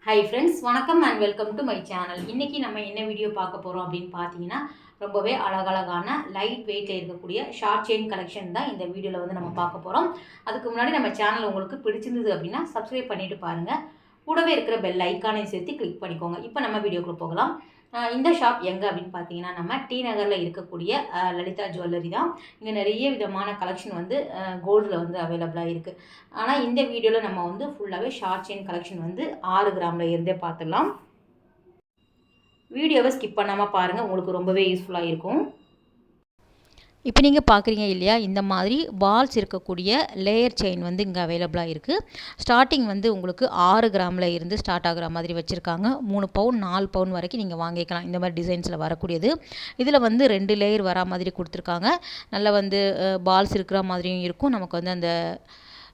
Hi friends, வணக்கம் and welcome to my channel. இன்றைக்கி நம்ம என்ன வீடியோ பார்க்க போகிறோம் அப்படின்னு பார்த்தீங்கன்னா, ரொம்பவே அழகழகான லைட் வெயிட்டில் இருக்கக்கூடிய ஷார்ட் செயின் கலெக்ஷன் தான் இந்த வீடியோவில் வந்து நம்ம பார்க்க போகிறோம். அதுக்கு முன்னாடி நம்ம சேனல் உங்களுக்கு பிடிச்சிருந்தது அப்படின்னா சப்ஸ்கிரைப் பண்ணிவிட்டு பாருங்கள். கூடவே இருக்கிற பெல் ஐக்கானையும் சேர்த்து கிளிக் பண்ணிக்கோங்க. இப்போ நம்ம வீடியோக்குள்ளே போகலாம். இந்த ஷாப் எங்கே அப்படின்னு பார்த்தீங்கன்னா, நம்ம டி நகரில் இருக்கக்கூடிய லலிதா ஜுவல்லரி தான். இங்கே நிறைய விதமான கலெக்ஷன் வந்து கோல்டில் வந்து அவைலபிளாக இருக்குது. ஆனால் இந்த வீடியோவில் நம்ம வந்து ஃபுல்லாகவே ஷார்ட் செயின் கலெக்ஷன் வந்து 6 கிராமில் இருந்தே பார்த்துடலாம். வீடியோவை ஸ்கிப் பண்ணாமல் பாருங்கள், உங்களுக்கு ரொம்பவே யூஸ்ஃபுல்லாக இருக்கும். இப்போ நீங்கள் பார்க்குறீங்க இல்லையா, இந்த மாதிரி பால்ஸ் இருக்கக்கூடிய லேயர் செயின் வந்து இங்கே அவைலபிளாக இருக்குது. ஸ்டார்டிங் வந்து உங்களுக்கு 6 கிராமில் இருந்து ஸ்டார்ட் ஆகிற மாதிரி வச்சுருக்காங்க. 3 பவுன் 4 பவுன் வரைக்கும் நீங்கள் வாங்கிக்கலாம். இந்த மாதிரி டிசைன்ஸில் வரக்கூடியது. இதில் வந்து 2 லேயர் வரா மாதிரி கொடுத்துருக்காங்க. நல்லா வந்து பால்ஸ் இருக்கிற மாதிரியும் இருக்கும். நமக்கு வந்து அந்த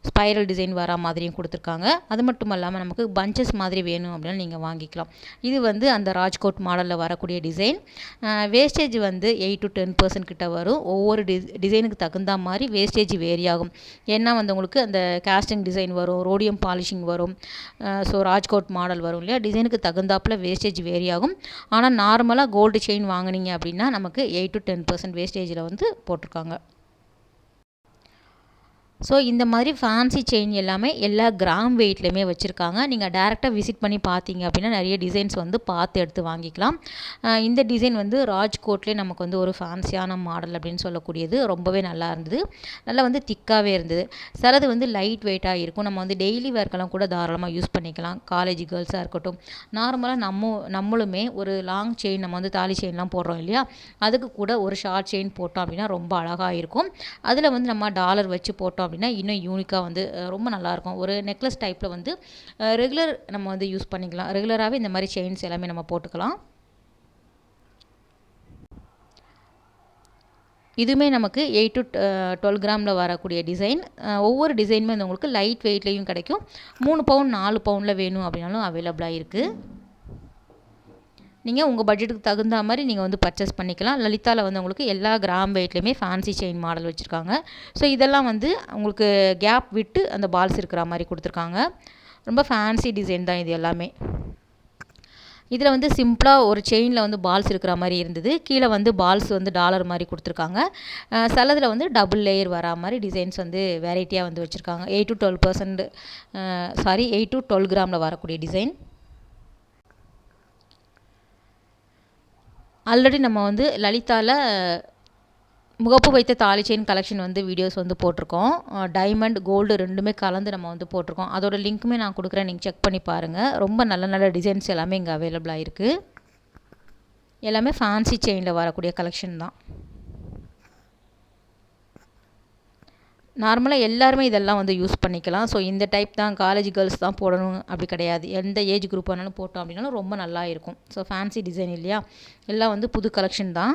ஸ்பைரல் டிசைன் வர மாதிரியும் கொடுத்துருக்காங்க. அது மட்டும் இல்லாமல் நமக்கு பஞ்சஸ் மாதிரி வேணும் அப்படின்னா நீங்கள் வாங்கிக்கலாம். இது வந்து அந்த ராஜ்கோட் மாடலில் வரக்கூடிய டிசைன். வேஸ்டேஜ் வந்து 8 to 10% கிட்ட வரும். ஒவ்வொரு டிசைனுக்கு தகுந்த மாதிரி வேஸ்டேஜ் வேரி ஆகும். ஏன்னா வந்து உங்களுக்கு அந்த காஸ்டிங் டிசைன் வரும், ரோடியம் பாலிஷிங் வரும். ஸோ ராஜ்கோட் மாடல் வரும் இல்லையா, டிசைனுக்கு தகுந்தாப்பில் வேஸ்டேஜ் வேரி ஆகும். ஆனால் நார்மலாக கோல்டு செயின் வாங்கினீங்க அப்படின்னா நமக்கு 8 to 10% வேஸ்டேஜில் வந்து போட்டிருக்காங்க. ஸோ இந்த மாதிரி ஃபேன்சி செயின் எல்லாமே எல்லா கிராம் வெயிட்லையுமே வச்சுருக்காங்க. நீங்கள் டேரெக்டாக விசிட் பண்ணி பார்த்தீங்க அப்படின்னா நிறைய டிசைன்ஸ் வந்து பார்த்து எடுத்து வாங்கிக்கலாம். இந்த டிசைன் வந்து ராஜ்கோட்லேயே நமக்கு வந்து ஒரு ஃபேன்சியான மாடல் அப்படின்னு சொல்லக்கூடியது ரொம்பவே நல்லா இருந்தது. நல்லா வந்து திக்காகவே இருந்தது. சிலது வந்து லைட் வெயிட்டாக இருக்கும். நம்ம வந்து டெய்லி வேர்க்கெல்லாம் கூட தாராளமாக யூஸ் பண்ணிக்கலாம். காலேஜ் கேர்ள்ஸாக இருக்கட்டும், நார்மலாக நம்மளுமே ஒரு லாங் செயின், நம்ம வந்து தாலி செயின்லாம் போடுறோம் இல்லையா, அதுக்கு கூட ஒரு ஷார்ட் செயின் போட்டோம் அப்படின்னா ரொம்ப அழகாக இருக்கும். அதில் வந்து நம்ம டாலர் வச்சு போட்டோம் அப்படின்னா இன்னும் யூனிக்காக வந்து ரொம்ப நல்லாயிருக்கும். ஒரு நெக்லஸ் டைப்பில் வந்து ரெகுலர் நம்ம வந்து யூஸ் பண்ணிக்கலாம். ரெகுலராகவே இந்த மாதிரி செயின்ஸ் எல்லாமே நம்ம போட்டுக்கலாம். இதுவுமே நமக்கு 8 to 12 கிராமில் வரக்கூடிய டிசைன். ஒவ்வொரு டிசைனுமே வந்து உங்களுக்கு லைட் வெயிட்லேயும் கிடைக்கும். 3 பவுன் 4 பவுனில் வேணும் அப்படின்னாலும் அவைலபிளாக இருக்குது. நீங்கள் உங்கள் பட்ஜெட்டுக்கு தகுந்த மாதிரி நீங்கள் வந்து பர்ச்சேஸ் பண்ணிக்கலாம். லலிதாவில் வந்து உங்களுக்கு எல்லா கிராம் வெயிட்லேயுமே ஃபேன்சி செயின் மாடல் வச்சுருக்காங்க. ஸோ இதெல்லாம் வந்து உங்களுக்கு கேப் விட்டு அந்த பால்ஸ் இருக்கிற மாதிரி கொடுத்துருக்காங்க. ரொம்ப ஃபேன்சி டிசைன் தான் இது எல்லாமே. இதில் வந்து சிம்பிளாக ஒரு செயினில் வந்து பால்ஸ் இருக்கிற மாதிரி இருந்தது. கீழே வந்து பால்ஸ் வந்து டாலர் மாதிரி கொடுத்துருக்காங்க. சிலதில் வந்து டபுள் லேயர் வரா மாதிரி டிசைன்ஸ் வந்து வெரைட்டியாக வந்து வச்சுருக்காங்க. 8 to 12 கிராமில் வரக்கூடிய டிசைன். ஆல்ரெடி நம்ம வந்து லலிதாவில் முகப்பு வைத்த தாலி செயின் கலெக்ஷன் வந்து வீடியோஸ் வந்து போட்டிருக்கோம். டைமண்ட் கோல்டு ரெண்டுமே கலந்து நம்ம வந்து போட்டிருக்கோம். அதோட லிங்க்குமே நான் கொடுக்குறேன், நீங்கள் செக் பண்ணி பாருங்கள். ரொம்ப நல்ல நல்ல டிசைன்ஸ் எல்லாமே இங்கே அவைலபிளாக இருக்குது. எல்லாமே ஃபேன்சி செயினில் வரக்கூடிய கலெக்ஷன் தான். நார்மலாக எல்லாருமே இதெல்லாம் வந்து யூஸ் பண்ணிக்கலாம். ஸோ இந்த டைப் தான் காலேஜ் கேர்ள்ஸ் தான் போடணும் அப்படி கிடையாது. எந்த ஏஜ் குரூப் வேணாலும் போட்டோம் அப்படின்னாலும் ரொம்ப நல்லா இருக்கும். ஸோ ஃபேன்சி டிசைன் இல்லையா, எல்லாம் வந்து புது கலெக்ஷன் தான்.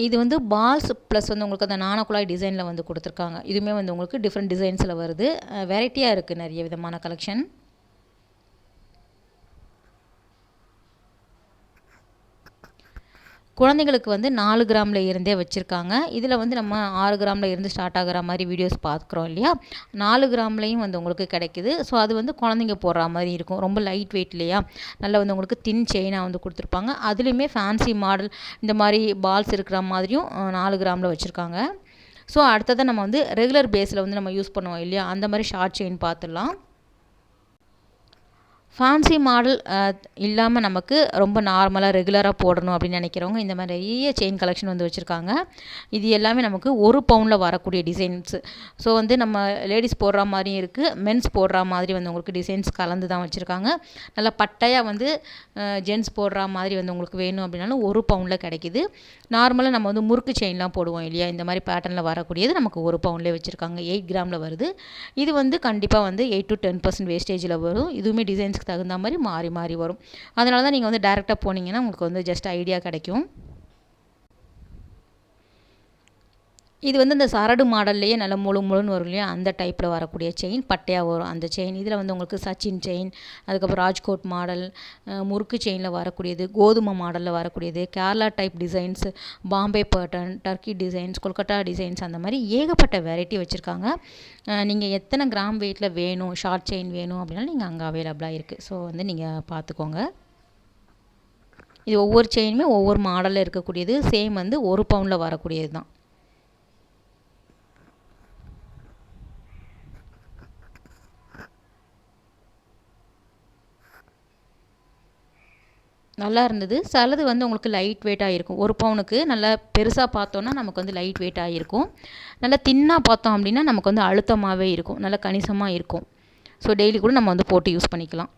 இது வந்து பால்ஸ் ப்ளஸ் வந்து உங்களுக்கு அந்த நாணக்குழாய் டிசைனில் வந்து கொடுத்துருக்காங்க. இதுவுமே வந்து உங்களுக்கு டிஃப்ரெண்ட் டிசைன்ஸில் வருது. வெரைட்டியாக இருக்குது, நிறைய விதமான கலெக்ஷன். குழந்தைங்களுக்கு வந்து 4 கிராமில் இருந்தே வச்சுருக்காங்க. இதில் வந்து நம்ம 6 கிராமில் இருந்து ஸ்டார்ட் ஆகிற மாதிரி வீடியோஸ் பார்க்குறோம் இல்லையா, 4 கிராம்லேயும் வந்து உங்களுக்கு கிடைக்குது. ஸோ அது வந்து குழந்தைங்க போடுற மாதிரி இருக்கும். ரொம்ப லைட் வெயிட் இல்லையா, நல்லா வந்து உங்களுக்கு தின் செயினாக வந்து கொடுத்துருப்பாங்க. அதுலேயுமே ஃபேன்சி மாடல் இந்த மாதிரி பால்ஸ் இருக்கிற மாதிரியும் 4 கிராமில் வச்சுருக்காங்க. ஸோ அடுத்ததை நம்ம வந்து ரெகுலர் பேஸில் வந்து நம்ம யூஸ் பண்ணுவோம் இல்லையா, அந்த மாதிரி ஷார்ட் செயின் பார்த்துடலாம். ஃபேன்சி மாடல் இல்லாமல் நமக்கு ரொம்ப நார்மலாக ரெகுலராக போடணும் அப்படின்னு நினைக்கிறவங்க இந்த மாதிரி நிறைய செயின் கலெக்ஷன் வந்து வச்சுருக்காங்க. இது எல்லாமே நமக்கு 1 பவுனில் வரக்கூடிய டிசைன்ஸு. ஸோ வந்து நம்ம லேடிஸ் போடுற மாதிரியும் இருக்குது, மென்ஸ் போடுற மாதிரி வந்து உங்களுக்கு டிசைன்ஸ் கலந்து தான் வச்சுருக்காங்க. நல்லா பட்டையாக வந்து ஜென்ஸ் போடுற மாதிரி வந்து உங்களுக்கு வேணும் அப்படின்னாலும் 1 பவுனில் கிடைக்கிது. நார்மலாக நம்ம வந்து முறுக்கு செயின்லாம் போடுவோம் இல்லையா, இந்த மாதிரி பேட்டர்னில் வரக்கூடியது நமக்கு 1 பவுன்லேயே வச்சுருக்காங்க. 8 கிராமில் வருது. இது வந்து கண்டிப்பாக வந்து 8 to 10% வேஸ்டேஜில் வரும். இதுவுமே டிசைன்ஸ் தகுந்த மாதிரி மாறி மாறி வரும். அதனால தான் நீங்கள் வந்து டைரெக்டாக போனீங்கன்னா உங்களுக்கு வந்து ஜஸ்ட் ஐடியா கிடைக்கும். இது வந்து இந்த சரடு மாடல்லையே நல்ல முழுன்னு வரும் இல்லையா, அந்த டைப்பில் வரக்கூடிய செயின் பட்டையாக வரும் அந்த செயின். இதில் வந்து உங்களுக்கு சச்சின் செயின், அதுக்கப்புறம் ராஜ்கோட் மாடல், முறுக்கு செயினில் வரக்கூடியது, கோதுமை மாடலில் வரக்கூடியது, Kerala type designs, Bombay pattern, Turkey designs, Kolkata designs, அந்த மாதிரி ஏகப்பட்ட வெரைட்டி வச்சுருக்காங்க. நீங்கள் எத்தனை கிராம் வெயிட்டில் வேணும், ஷார்ட் செயின் வேணும் அப்படின்னாலும் நீங்கள் அங்கே அவைலபிளாக இருக்குது. ஸோ வந்து நீங்கள் பார்த்துக்கோங்க. இது ஒவ்வொரு செயினுமே ஒவ்வொரு மாடலில் இருக்கக்கூடியது, சேம் வந்து 1 பவுனில் வரக்கூடியது தான். நல்லா இருந்தது. சிலது வந்து உங்களுக்கு லைட் வெயிட்டாக இருக்கும். 1 பவுனுக்கு நல்லா பெருசாக பார்த்தோன்னா நமக்கு வந்து லைட் வெயிட்டாக இருக்கும். நல்லா தின்னாக பார்த்தோம் அப்படின்னா நமக்கு வந்து அழுத்தமாகவே இருக்கும், நல்லா கணிசமாக இருக்கும். ஸோ டெய்லி கூட நம்ம வந்து போட்டு யூஸ் பண்ணிக்கலாம்.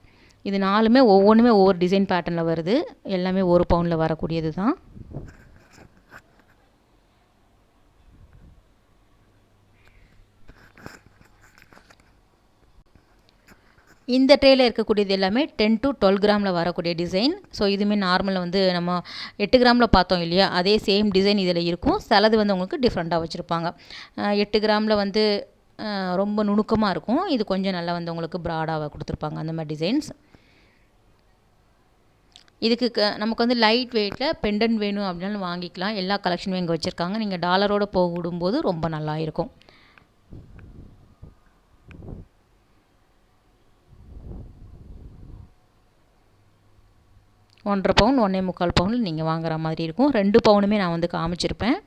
இது 4மே ஒவ்வொன்றுமே ஒவ்வொரு டிசைன் பேட்டர்னில் வருது. எல்லாமே 1 பவுனில் வரக்கூடியது தான். இந்த ட்ரேயில் இருக்கக்கூடியது எல்லாமே 10 to 12 கிராமில் வரக்கூடிய டிசைன். ஸோ இதுவுமே நார்மலில் வந்து நம்ம 8 கிராமில் பார்த்தோம் இல்லையா, அதே சேம் டிசைன் இதில் இருக்கும். சிலது வந்து உங்களுக்கு டிஃப்ரெண்ட்டாக வச்சுருப்பாங்க. 8 கிராமில் வந்து ரொம்ப நுணுக்கமாக இருக்கும். இது கொஞ்சம் நல்லா வந்து உங்களுக்கு ப்ராடாக கொடுத்துருப்பாங்க அந்த மாதிரி டிசைன்ஸ். இதுக்கு நமக்கு வந்து லைட் வெயிட்டில் பெண்டன் வேணும் அப்படின்னாலும் வாங்கிக்கலாம். எல்லா கலெக்ஷனுமே இங்கே வச்சுருக்காங்க. நீங்கள் டாலரோடு போடும்போது ரொம்ப நல்லா இருக்கும். 1.5 பவுன் 1.25 பவுனில் நீங்கள் வாங்குற மாதிரி இருக்கும். 2 பவுனுமே நான் வந்து காமிச்சிருப்பேன்.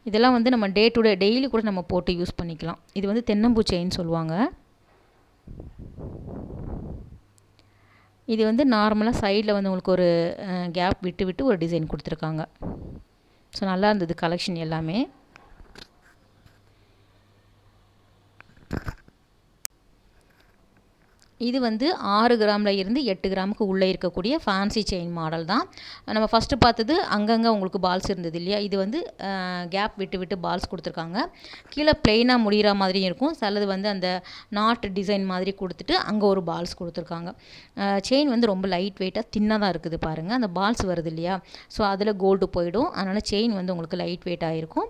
இதெல்லாம் வந்து நம்ம டே டு டே டெய்லி கூட நம்ம போட்டு யூஸ் பண்ணிக்கலாம். இது வந்து தென்னம்பூ செயின் சொல்லுவாங்க. இது வந்து நார்மலாக சைடில் வந்து உங்களுக்கு ஒரு கேப் விட்டு விட்டு ஒரு டிசைன் கொடுத்துருக்காங்க. ஸோ நல்லா இருந்தது கலெக்ஷன் எல்லாமே. இது வந்து 6 கிராமில் இருந்து 8 கிராமுக்கு உள்ளே இருக்கக்கூடிய ஃபேன்சி செயின் மாடல் தான். நம்ம ஃபஸ்ட்டு பார்த்தது அங்கங்கே உங்களுக்கு பால்ஸ் இருந்தது இல்லையா, இது வந்து கேப் விட்டு விட்டு பால்ஸ் கொடுத்துருக்காங்க. கீழே ப்ளெயினாக முடிகிற மாதிரியும் இருக்கும். சிலது வந்து அந்த நாட் டிசைன் மாதிரி கொடுத்துட்டு அங்கே ஒரு பால்ஸ் கொடுத்துருக்காங்க. செயின் வந்து ரொம்ப லைட் வெயிட்டாக தின்னாக தான் இருக்குது பாருங்கள். அந்த பால்ஸ் வருது இல்லையா, ஸோ அதில் கோல்டு போயிடும். அதனால் செயின் வந்து உங்களுக்கு லைட் வெயிட்டாக இருக்கும்.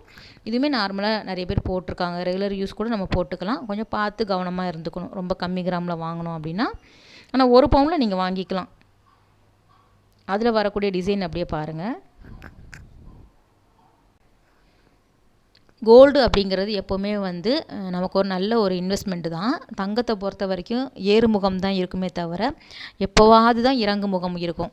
இதுவுமே நார்மலாக நிறைய பேர் போட்டிருக்காங்க. ரெகுலர் யூஸ் கூட நம்ம போட்டுக்கலாம். கொஞ்சம் பார்த்து கவனமாக இருந்துக்கணும், ரொம்ப கம்மி கிராமில் வாங்கணும் அப்படின்னா. ஆனால் 1 பவுனில் நீங்கள் வாங்கிக்கலாம். அதில் வரக்கூடிய டிசைன் அப்படியே பாருங்கள். கோல்டு அப்படிங்கிறது எப்போவுமே வந்து நமக்கு ஒரு நல்ல ஒரு இன்வெஸ்ட்மெண்ட்டு தான். தங்கத்தை பொறுத்த வரைக்கும் ஏறுமுகம் தான் இருக்குமே தவிர எப்போவாது தான் இறங்கு முகம் இருக்கும்.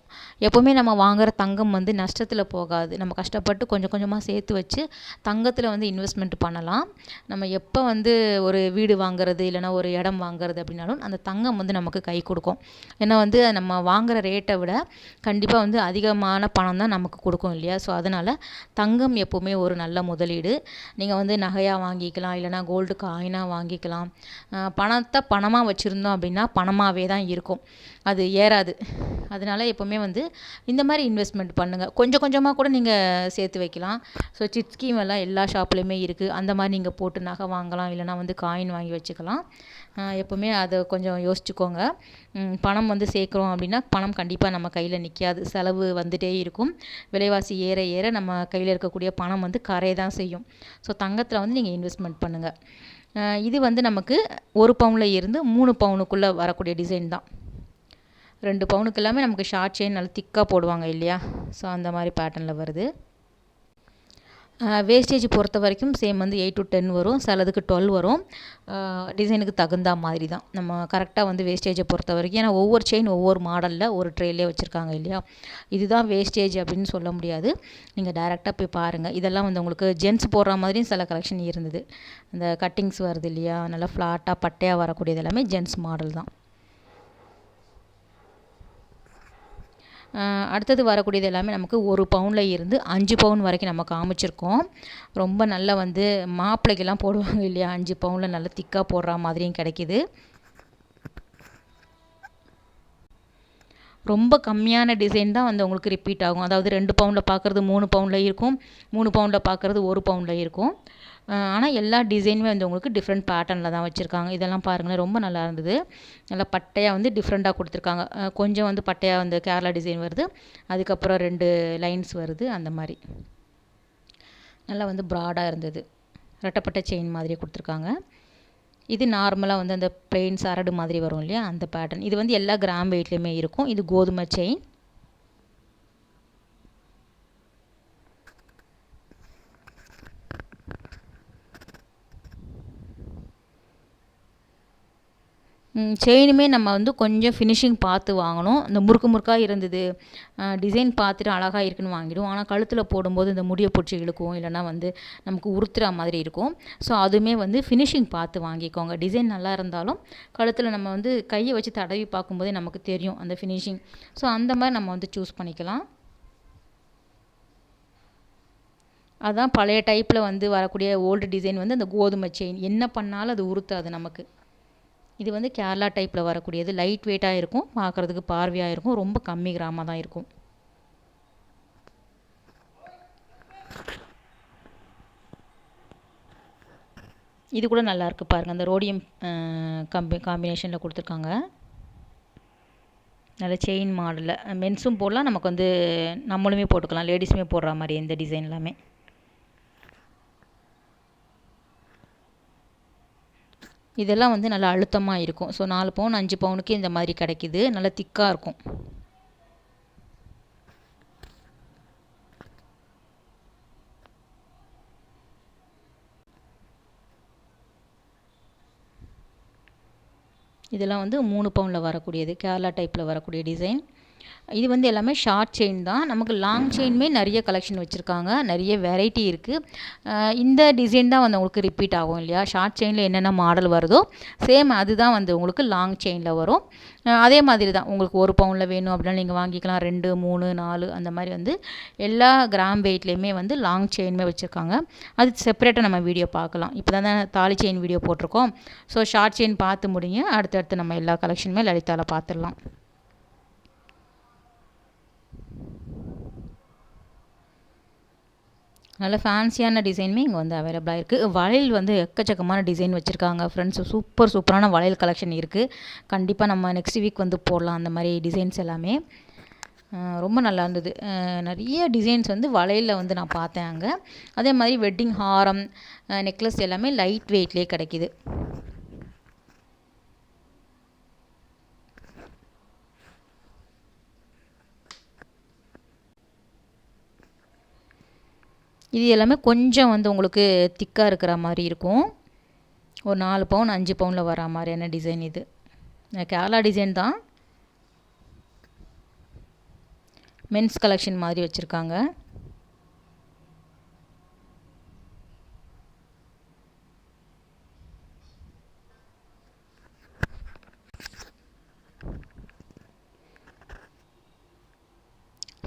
எப்போவுமே நம்ம வாங்குகிற தங்கம் வந்து நஷ்டத்தில் போகாது. நம்ம கஷ்டப்பட்டு கொஞ்சம் கொஞ்சமாக சேர்த்து வச்சு தங்கத்தில் வந்து இன்வெஸ்ட்மெண்ட் பண்ணலாம். நம்ம எப்போ வந்து ஒரு வீடு வாங்குறது இல்லைனா ஒரு இடம் வாங்குறது அப்படின்னாலும் அந்த தங்கம் வந்து நமக்கு கை கொடுக்கும். ஏன்னா வந்து நம்ம வாங்குகிற ரேட்டை விட கண்டிப்பாக வந்து அதிகமான பணம் தான் நமக்கு கொடுக்கும் இல்லையா. ஸோ அதனால் தங்கம் எப்போவுமே ஒரு நல்ல முதலீடு. நீங்கள் வந்து நகையாக வாங்கிக்கலாம், இல்லைனா கோல்டு காயினாக வாங்கிக்கலாம். பணத்தை பணமாக வச்சுருந்தோம் அப்படின்னா பணமாகவே தான் இருக்கும், அது ஏறாது. அதனால் எப்போவுமே வந்து இந்த மாதிரி இன்வெஸ்ட்மெண்ட் பண்ணுங்கள். கொஞ்சம் கொஞ்சமாக கூட நீங்கள் சேர்த்து வைக்கலாம். ஸோ சிட் ஸ்கீம் எல்லாம் எல்லா ஷாப்லேயுமே இருக்குது. அந்த மாதிரி நீங்கள் போட்டு நகை வாங்கலாம், இல்லைனா வந்து காயின் வாங்கி வச்சுக்கலாம். எப்போவுமே அதை கொஞ்சம் யோசிச்சுக்கோங்க. பணம் வந்து சேர்க்குறோம் அப்படின்னா பணம் கண்டிப்பாக நம்ம கையில் நிற்காது, செலவு வந்துகிட்டே இருக்கும். விலைவாசி ஏற ஏற நம்ம கையில் இருக்கக்கூடிய பணம் வந்து கரைய தான் செய்யும். ஸோ தங்கத்தில் வந்து நீங்கள் இன்வெஸ்ட்மெண்ட் பண்ணுங்கள். இது வந்து நமக்கு 1 பவுனில் இருந்து 3 பவுனுக்குள்ளே வரக்கூடிய டிசைன் தான். 2 பவுனுக்கு எல்லாமே நமக்கு ஷார்ட் செயின் நல்லா திக்காக போடுவாங்க இல்லையா, ஸோ அந்த மாதிரி பேட்டர்னில் வருது. வேஸ்டேஜ் பொறுத்த வரைக்கும் சேம் வந்து 8 to 10 வரும், சிலதுக்கு 12 வரும். டிசைனுக்கு தகுந்த மாதிரி தான் நம்ம கரெக்டாக வந்து வேஸ்டேஜை பொறுத்த வரைக்கும். ஏன்னா ஒவ்வொரு செயின் ஒவ்வொரு மாடலில் ஒரு ட்ரேலே வச்சுருக்காங்க இல்லையா, இதுதான் வேஸ்டேஜ் அப்படின்னு சொல்ல முடியாது. நீங்கள் டைரெக்டாக போய் பாருங்கள். இதெல்லாம் வந்து உங்களுக்கு ஜென்ஸ் போடுற மாதிரியும் சில கலெக்ஷன் இருந்தது. இந்த கட்டிங்ஸ் வருது இல்லையா, நல்லா ஃப்ளாட்டாக பட்டையாக வரக்கூடியது எல்லாமே ஜென்ஸ் மாடல் தான். அடுத்தது வரக்கூடியது எல்லாமே நமக்கு 1 பவுனில் இருந்து 5 பவுன் வரைக்கும் நம்ம காமிச்சிருக்கோம். ரொம்ப நல்லா வந்து மாப்பிள்ளைக்கெல்லாம் போடுவாங்க இல்லையா, 5 பவுனில் நல்லா திக்காக போடுற மாதிரியும் கிடைக்கிது. ரொம்ப கம்மியான டிசைன் தான் வந்து உங்களுக்கு ரிப்பீட் ஆகும். அதாவது 2 பவுனில் பார்க்குறது 3 பவுனில் இருக்கும், 3 பவுனில் பார்க்குறது 1 பவுனில் இருக்கும். ஆனால் எல்லா டிசைனுமே வந்து உங்களுக்கு டிஃப்ரெண்ட் பேட்டர்னில் தான் வச்சுருக்காங்க. இதெல்லாம் பாருங்களேன், ரொம்ப நல்லா இருந்தது. நல்லா பட்டையாக வந்து டிஃப்ரெண்ட்டாக கொடுத்துருக்காங்க. கொஞ்சம் வந்து பட்டையாக வந்து கேரளா டிசைன் வருது, அதுக்கப்புறம் 2 லைன்ஸ் வருது, அந்த மாதிரி நல்லா வந்து ப்ராடாக இருந்தது. ரெட்டப்பட்ட செயின் மாதிரியே கொடுத்துருக்காங்க. இது நார்மலாக வந்து அந்த பிளெயின் சரடு மாதிரி வரும் இல்லையா, அந்த பேட்டர்ன். இது வந்து எல்லா கிராம் வெயிட்லேயுமே இருக்கும். இது கோதுமை செயின். செயினுமே நம்ம வந்து கொஞ்சம் ஃபினிஷிங் பார்த்து வாங்கணும். இந்த முறுக்காக இருந்தது, டிசைன் பார்த்துட்டு அழகாக இருக்குன்னு வாங்கிடுவோம். ஆனால் கழுத்தில் போடும்போது இந்த முடியை பிடிச்சி இழுக்கும், இல்லைனா வந்து நமக்கு உறுத்துற மாதிரி இருக்கும். ஸோ அதுவுமே வந்து ஃபினிஷிங் பார்த்து வாங்கிக்கோங்க. டிசைன் நல்லா இருந்தாலும் கழுத்தில் நம்ம வந்து கையை வச்சு தடவி பார்க்கும்போதே நமக்கு தெரியும் அந்த ஃபினிஷிங். ஸோ அந்த மாதிரி நம்ம வந்து சூஸ் பண்ணிக்கலாம். அதான் பழைய டைப்பில் வந்து வரக்கூடிய ஓல்டு டிசைன் வந்து அந்த கோதுமை செயின். என்ன பண்ணாலும் அது உறுத்தாது நமக்கு. இது வந்து கேரளா டைப்பில் வரக்கூடியது. லைட் வெயிட்டாக இருக்கும், பார்க்குறதுக்கு பார்வையாக இருக்கும், ரொம்ப கம்மி கிராமாக தான் இருக்கும். இது கூட நல்லாயிருக்கு பாருங்கள், அந்த ரோடியம் காம்பினேஷனில் கொடுத்துருக்காங்க. நல்ல செயின் மாடலில் மென்ஸும் போடலாம், நமக்கு வந்து நம்மளுமே போட்டுக்கலாம், லேடிஸுமே போடுற மாதிரி இந்த டிசைன் எல்லாமே. இதெல்லாம் வந்து நல்லா அழுத்தமாக இருக்கும். ஸோ 4 பவுன் 5 பவுனுக்கு இந்த மாதிரி கிடைக்கிது, நல்லா திக்காக இருக்கும். இதெல்லாம் வந்து 3 பவுனில் வரக்கூடியது, கேரளா டைப்பில் வரக்கூடிய டிசைன். இது வந்து எல்லாமே ஷார்ட் செயின் தான். நமக்கு லாங் செயினுமே நிறைய கலெக்ஷன் வச்சுருக்காங்க, நிறைய வெரைட்டி இருக்குது. இந்த டிசைன் தான் வந்து உங்களுக்கு ரிப்பீட் ஆகும் இல்லையா. ஷார்ட் செயினில் என்னென்ன மாடல் வருதோ சேம் அதுதான் வந்து உங்களுக்கு லாங் செயினில் வரும். அதே மாதிரி தான் உங்களுக்கு 1 பவுனில் வேணும் அப்படின்னா நீங்கள் வாங்கிக்கலாம். 2, 3, 4 அந்த மாதிரி வந்து எல்லா கிராம் வெயிட்லேயுமே வந்து லாங் செயினுமே வச்சுருக்காங்க. அது செப்பரேட்டாக நம்ம வீடியோ பார்க்கலாம். இப்போ தான் தாலி செயின் வீடியோ போட்டிருக்கோம். ஸோ ஷார்ட் செயின் பார்த்து முடிங்க, அடுத்தடுத்து நம்ம எல்லா கலெக்ஷனுமே லலிதாவில் பார்த்துடலாம். நல்ல ஃபேன்சியான டிசைனுமே இங்கே வந்து அவைலபிளாக இருக்குது. வளையல் வந்து எக்கச்சக்கமான டிசைன் வச்சுருக்காங்க ஃப்ரெண்ட்ஸ். சூப்பரான வளையல் கலெக்ஷன் இருக்குது. கண்டிப்பாக நம்ம நெக்ஸ்ட் வீக் வந்து போடலாம் அந்த மாதிரி டிசைன்ஸ் எல்லாமே. ரொம்ப நல்லா இருந்தது. நிறைய டிசைன்ஸ் வந்து வளையலில் வந்து நான் பார்த்தேன் அங்கே. அதே மாதிரி வெட்டிங் ஹாரம், நெக்லஸ் எல்லாமே லைட் வெயிட்லேயே கிடைக்கிது. இது எல்லாமே கொஞ்சம் வந்து உங்களுக்கு திக்காக இருக்கிற மாதிரி இருக்கும். ஒரு 4 பவுன் 5 பவுனில் வர மாதிரியான டிசைன் இது. கேரளா டிசைன் தான், மென்ஸ் கலெக்ஷன் மாதிரி வச்சுருக்காங்க.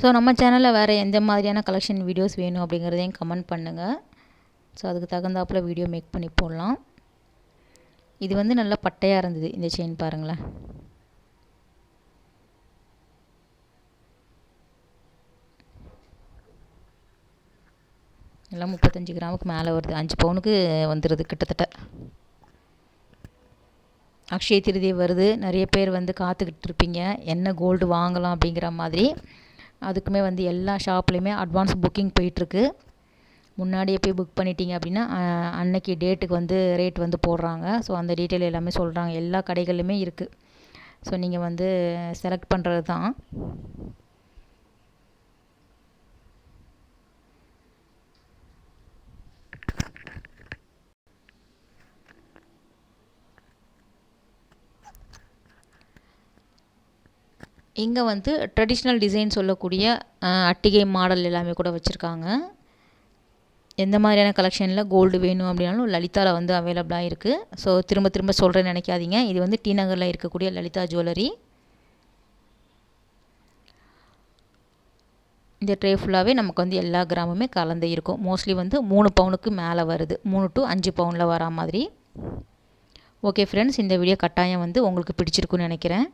ஸோ நம்ம சேனலில் வேறு எந்த மாதிரியான கலெக்ஷன் வீடியோஸ் வேணும் அப்படிங்கிறதையும் கமெண்ட் பண்ணுங்கள். ஸோ அதுக்கு தகுந்தாப்பில் வீடியோ மேக் பண்ணி போடலாம். இது வந்து நல்லா பட்டையாக இருந்தது இந்த செயின் பாருங்களேன். எல்லாம் 35 கிராமுக்கு மேலே வருது, 5 பவுனுக்கு வந்துடுது கிட்டத்தட்ட. அக்ஷய திருதி வருது, நிறைய பேர் வந்து காத்துக்கிட்டு இருப்பீங்க என்ன கோல்டு வாங்கலாம் அப்படிங்கிற மாதிரி. அதுக்குமே வந்து எல்லா ஷாப்லேயுமே அட்வான்ஸ் புக்கிங் போயிட்டுருக்கு. முன்னாடியே போய் புக் பண்ணிட்டீங்க அப்படின்னா அன்னைக்கு டேட்டுக்கு வந்து ரேட் வந்து போடுறாங்க. ஸோ அந்த டீட்டெயில் எல்லாமே சொல்கிறாங்க, எல்லா கடைகள்லையுமே இருக்குது. ஸோ நீங்கள் வந்து செலக்ட் பண்ணுறது தான். இங்கே வந்து ட்ரெடிஷ்னல் டிசைன் சொல்லக்கூடிய அட்டிகை மாடல் எல்லாமே கூட வச்சுருக்காங்க. எந்த மாதிரியான கலெக்ஷனில் கோல்டு வேணும் அப்படின்னாலும் லலிதாவில் வந்து அவைலபிளாக இருக்குது. ஸோ திரும்ப திரும்ப சொல்கிறேன்னு நினைக்காதீங்க, இது வந்து டி நகரில் இருக்கக்கூடிய லலிதா ஜுவல்லரி. இந்த ட்ரே ஃபுல்லாகவே நமக்கு வந்து எல்லா கிராமுமே கலந்து இருக்கும். மோஸ்ட்லி வந்து 3 பவுனுக்கு மேலே வருது, 3 to 5 பவுனில் வரா மாதிரி. ஓகே ஃப்ரெண்ட்ஸ், இந்த வீடியோ கட்டாயம் வந்து உங்களுக்கு பிடிச்சிருக்குன்னு நினைக்கிறேன்.